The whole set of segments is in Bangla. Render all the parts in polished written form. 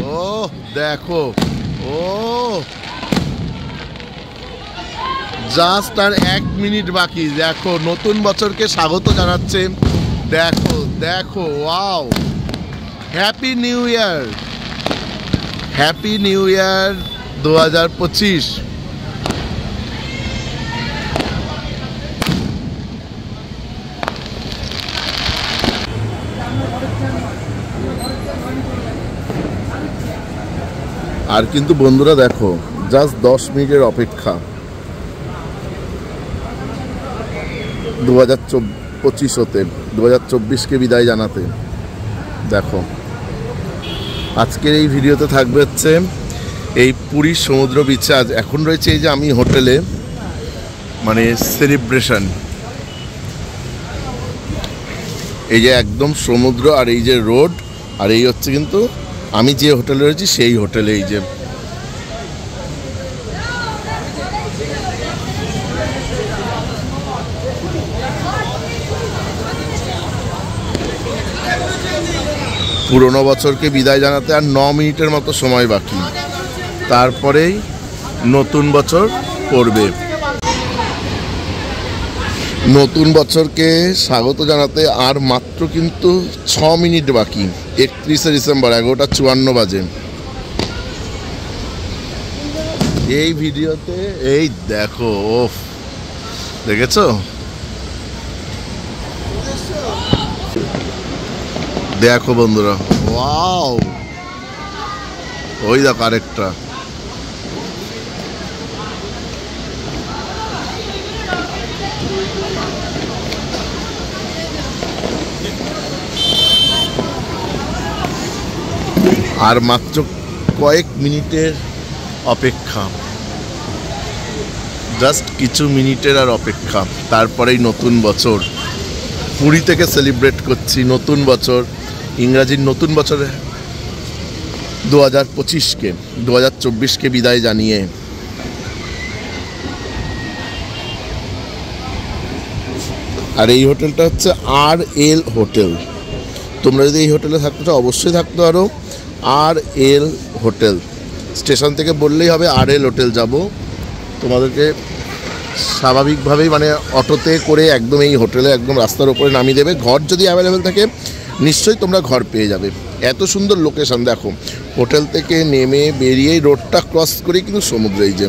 ও দেখো, ও জাস্ট আর 1 মিনিট বাকি। দেখো নতুন বছরকে স্বাগত জানাচ্ছে। দেখো দেখো, ওয়াও, হ্যাপি নিউ ইয়ার, হ্যাপি নিউ ইয়ার 2025। আর কিন্তু বন্ধুরা দেখো, জাস্ট 10 মিনিটের অপেক্ষা 2025 হতে, 2024কে বিদায় জানাতে। দেখো আজকের এই ভিডিওতে থাকবে হচ্ছে এই পুরীর সমুদ্র বিচে। আজ এখন রয়েছে এই যে আমি হোটেলে, মানে সেলিব্রেশন। এই যে একদম সমুদ্র আর এই যে রোড, আর এই হচ্ছে কিন্তু আমি যে হোটেলে রয়েছি সেই হোটেলে। এই যে পুরনো বছরকে বিদায় জানাতে আর 9 মিনিটের মতো সময় বাকি, তারপরেই নতুন বছর পড়বে। নতুন বছরকে স্বাগত জানাতে আর মাত্র কিন্তু 6 মিনিট বাকি। 31শে ডিসেম্বর 11:54 বাজে। এই ভিডিওতে এই দেখো, ওফ, দেখেছো? দেখো বন্ধুরা, ওয়াও, ওই দেখো আরেকটা। আর মাত্র কয়েক মিনিটের অপেক্ষা, জাস্ট কিছু মিনিটের আর অপেক্ষা, তারপরেই নতুন বছর। পুরী থেকে সেলিব্রেট করছি নতুন বছর, ইংরাজির নতুন বছরে 2025কে, 2024কে বিদায় জানিয়ে। আর এই হোটেলটা হচ্ছে RL হোটেল। তোমরা যদি এই হোটেলে থাকতে চাও অবশ্যই থাকতে পারো। RL হোটেল, স্টেশন থেকে বললেই হবে RL হোটেল যাব, তোমাদেরকে স্বাভাবিকভাবেই মানে অটোতে করে একদম এই হোটেলে একদম রাস্তার উপরে নামিয়ে দেবে। ঘর যদি অ্যাভেলেবেল থাকে নিশ্চয়ই তোমরা ঘর পেয়ে যাবে। এত সুন্দর লোকেশন। দেখো হোটেল থেকে নেমে বেরিয়েই রোডটা ক্রস করেই কিন্তু সমুদ্র। এই যে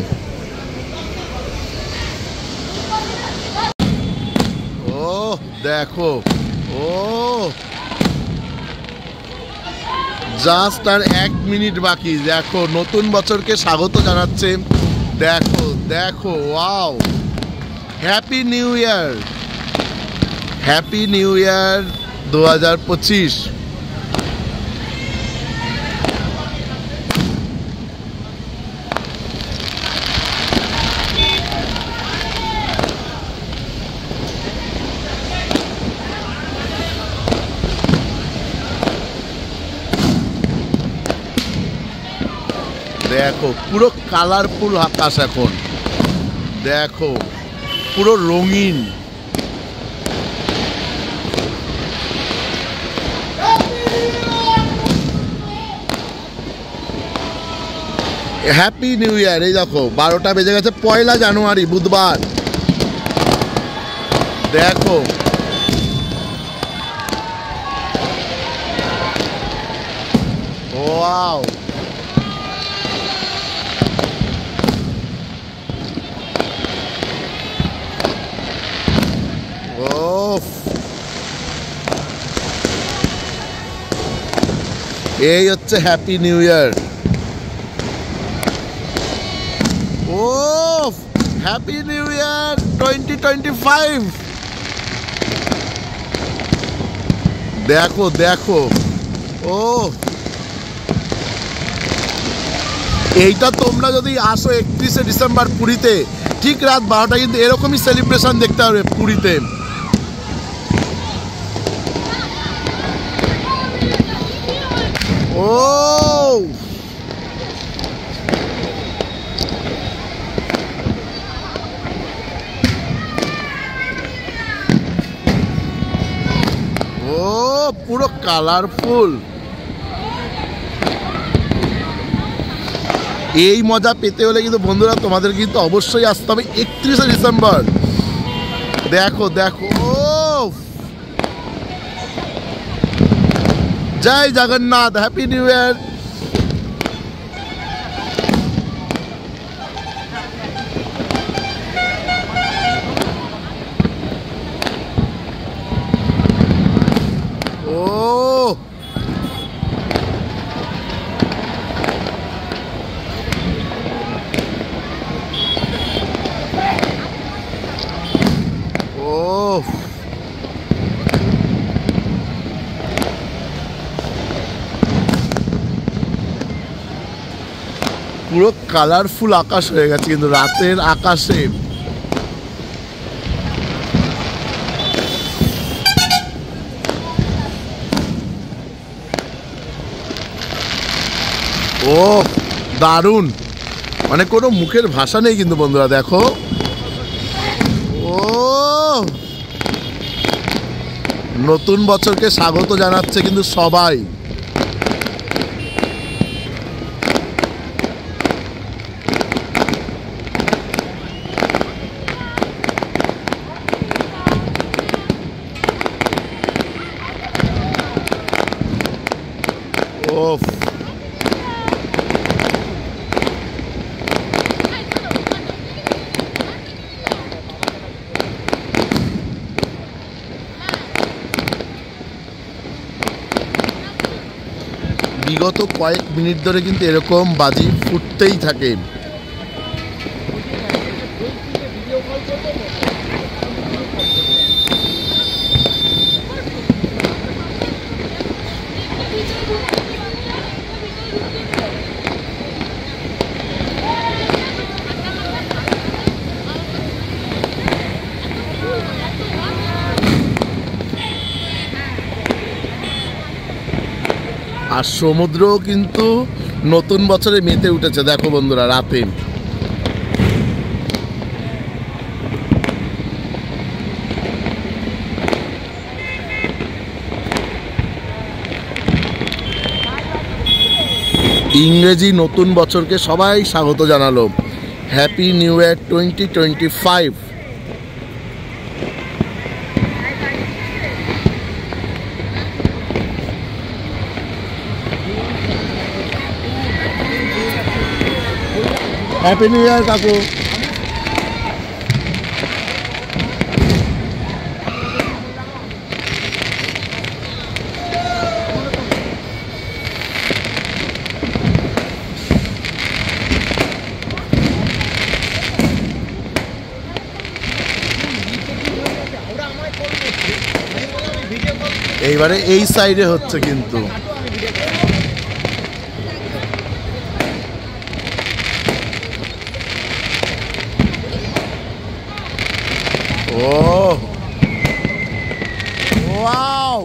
ও দেখো, ও জাস্ট আর 1 মিনিট বাকি। দেখো নতুন বছরকে স্বাগত জানাচ্ছে। দেখো দেখো, ওয়াও, হ্যাপি নিউ ইয়ার, হ্যাপি নিউ ইয়ার 2025। দেখো পুরো কালারফুল আকাশ এখন, দেখো পুরো রঙিন। হ্যাপি নিউ ইয়ার। এই দেখো 12টা বেজে গেছে, 1 জানুয়ারি বুধবার। দেখো ওয়াও, এই হচ্ছে হ্যাপি নিউ ইয়ার। ও হ্যাপি নিউ ইয়ার 2025। দেখো দেখো, ও এইটা তোমরা যদি আসো 31শে ডিসেম্বর পুরীতে, ঠিক রাত 12টা কিন্তু এরকমই সেলিব্রেশন দেখতে হবে পুরীতে। ও পুরো কালারফুল। এই মজা পেতে হলে কিন্তু বন্ধুরা তোমাদের কিন্তু অবশ্যই আসতে হবে 31শে ডিসেম্বর। দেখো দেখো, জয় জগন্নাথ, হ্যাপি নিউ ইয়ার। পুরো কালারফুল আকাশ হয়ে গেছে কিন্তু রাতের আকাশে। ও দারুণ, মানে কোনো মুখের ভাষা নেই কিন্তু বন্ধুরা দেখো। ও নতুন বছরকে স্বাগত জানাচ্ছে কিন্তু সবাই। বিগত কয়েক মিনিট ধরে কিন্তু এরকম বাজি ফুটতেই থাকে। আর সমুদ্রও কিন্তু নতুন বছরে মেতে উঠেছে দেখো বন্ধুরা রাতে। ইংরেজি নতুন বছরকে সবাই স্বাগত জানালো, happy new year 2025। Happy new ইয়ার কাকু। এইবারে এই সাইডে হচ্ছে কিন্তু Oh! Wow!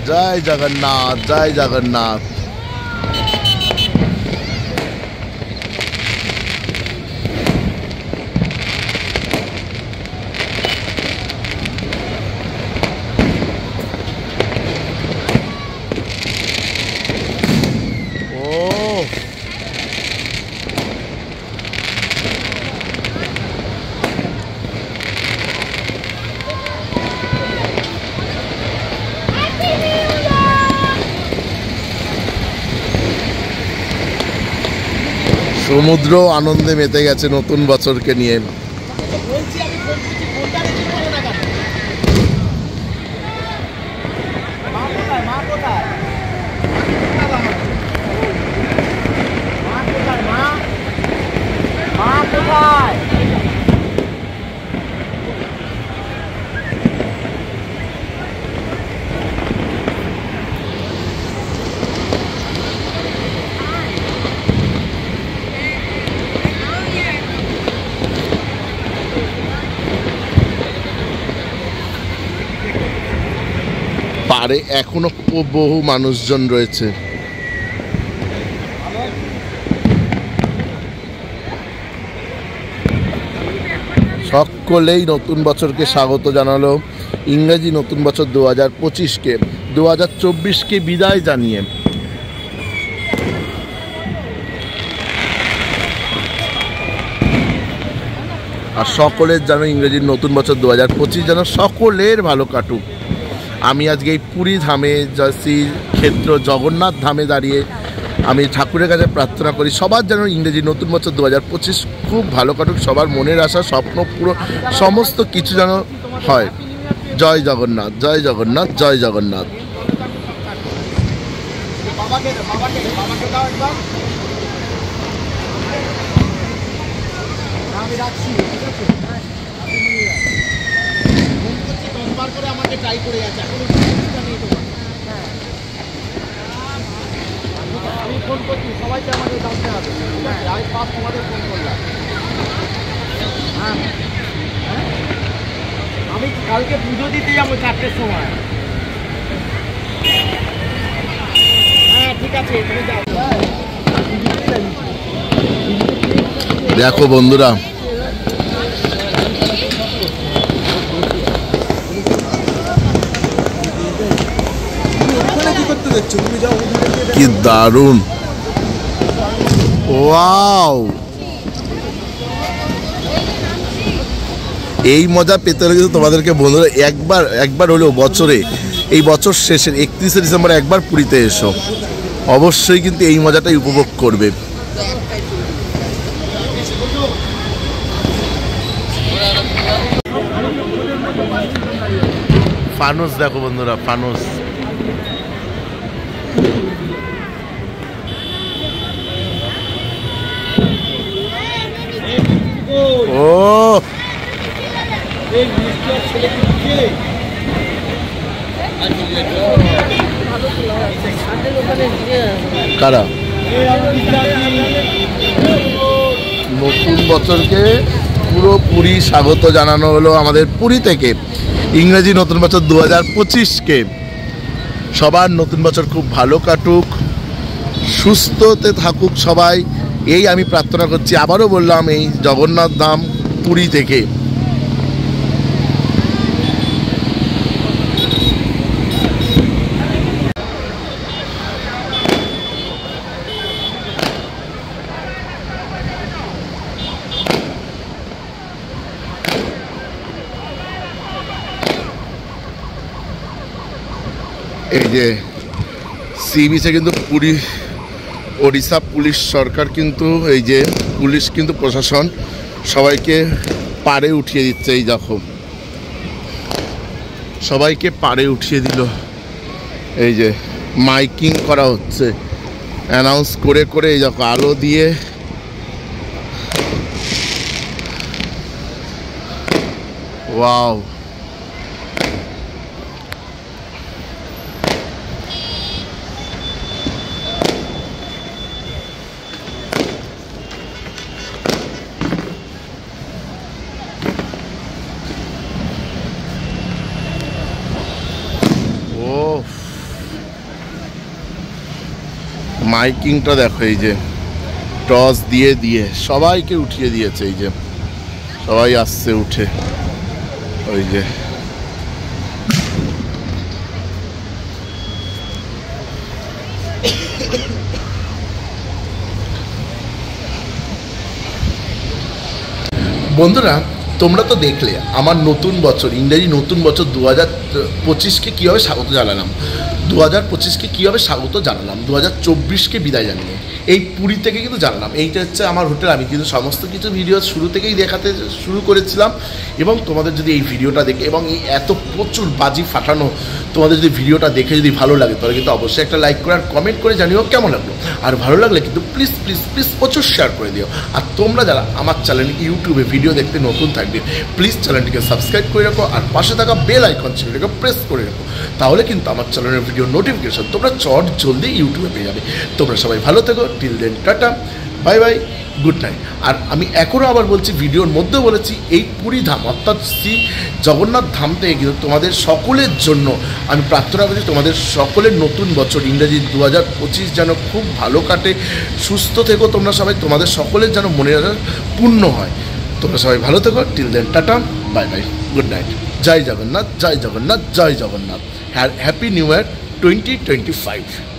জয় জগন্নাথ, জয় জগন্নাথ। সমুদ্র আনন্দে মেতে গেছে নতুন বছরকে নিয়ে। পারে এখনো বহু মানুষজন রয়েছে। সকলেই নতুন বছরকে স্বাগত জানালো। ইংরেজি নতুন বছর 2025কে 2024কে বিদায় জানিয়ে আর সকলের যেন ইংরেজির নতুন বছর 2025 যেন সকলের ভালো কাটুক। আমি আজকে এই পুরী ধামে ক্ষেত্র জগন্নাথ ধামে দাঁড়িয়ে আমি ঠাকুরের কাছে প্রার্থনা করি সবার যেন ইংরেজি নতুন বছর 2025 খুব ভালো কাটুক, সবার মনের আশা স্বপ্ন পুরো সমস্ত কিছু যেন হয়। জয় জগন্নাথ, জয় জগন্নাথ, জয় জগন্নাথ। সবাইকে আমাকে জানতে হবে, আমি ফার্স্ট তোমাদের ফোন করলাম। আমি কালকে পুজো দিতে যাবো 4টের সময়। হ্যাঁ ঠিক আছে, তুমি যাও। দেখো বন্ধুরা, কি দারুণ, ওয়াও। এই মজা পেতে হলে কিন্তু তোমাদেরকে বন্ধুরা একবার হলেও বছরে, এই বছর শেষের 31শে ডিসেম্বর একবার পুরীতে এসো, অবশ্যই কিন্তু এই মজাটাই উপভোগ করবে। ফানুস দেখো বন্ধুরা, ফানুস। ও কারা নতুন বছরকে পুরোপুরি স্বাগত জানানো হলো আমাদের পুরী থেকে। ইংরেজি নতুন বছর 2025কে সবার নতুন বছর খুব ভালো কাটুক, সুস্থতে থাকুক সবাই, এই আমি প্রার্থনা করছি। আবারও বললাম, এই জগন্নাথ ধাম পুরী থেকে। এই যে সি বিচে কিন্তু পুরী ওড়িশা পুলিশ সরকার কিন্তু এই যে পুলিশ কিন্তু প্রশাসন সবাইকে পাড়ে উঠিয়ে দিচ্ছে। এই দেখো সবাইকে পাড়ে উঠিয়ে দিল, এই যে মাইকিং করা হচ্ছে, অ্যানাউন্স করে করে এই দেখো আলো দিয়ে। ওয়াও, মাইকিংটা দেখো, এই যে টস দিয়ে দিয়ে সবাইকে উঠিয়ে দিয়েছে। এই যে সবাই আসছে উঠে, ওই যে বন্ধুরা, তোমরা তো দেখলে আমার নতুন বছর, ইংরেজি নতুন বছর 2025কে কীভাবে স্বাগত জানালাম, 2025কে কীভাবে স্বাগত জানালাম, 2024কে বিদায় জানিয়ে এই পুরী থেকে কিন্তু জানালাম। এইটা হচ্ছে আমার হোটেল। আমি কিন্তু সমস্ত কিছু ভিডিও শুরু থেকেই দেখাতে শুরু করেছিলাম। এবং তোমাদের যদি এই ভিডিওটা দেখে এবং এই এত প্রচুর বাজি ফাটানো তোমাদের যদি ভিডিওটা দেখে যদি ভালো লাগে, তাহলে কিন্তু অবশ্যই একটা লাইক করে আর কমেন্ট করে জানিও কেমন লাগলো। আর ভালো লাগলে কিন্তু প্লিজ প্লিজ প্লিজ প্রচুর শেয়ার করে দিও। আর তোমরা যারা আমার চ্যানেল ইউটিউবে ভিডিও দেখতে নতুন থাকবে, প্লিজ চ্যানেলটিকে সাবস্ক্রাইব করে রাখো আর পাশে থাকা বেল আইকন সেটাকে প্রেস করে রাখো। তাহলে কিন্তু আমার চ্যানেলের ভিডিও নোটিফিকেশন তোমরা চট জলদি ইউটিউবে পেয়ে যাবে। তোমরা সবাই ভালো থেকো। Till then tata, bye bye, good night. আর আমি এখনও আবার বলছি, ভিডিওর মধ্যে বলেছি, এই পুরী ধাম অর্থাৎ শ্রী জগন্নাথ ধাম থেকে কিন্তু তোমাদের সকলের জন্য আমি প্রার্থনা করছি, তোমাদের সকলের নতুন বছর ইংরেজি 2025 যেন খুব ভালো কাটে, সুস্থ থেকো তোমরা সবাই, তোমাদের সকলের যেন মনের পূর্ণ হয়। তোমরা সবাই ভালো থেকো। Till then tata, bye bye, good night. জয় জগন্নাথ, জয় জগন্নাথ, জয় জগন্নাথ। Happy new year 2025।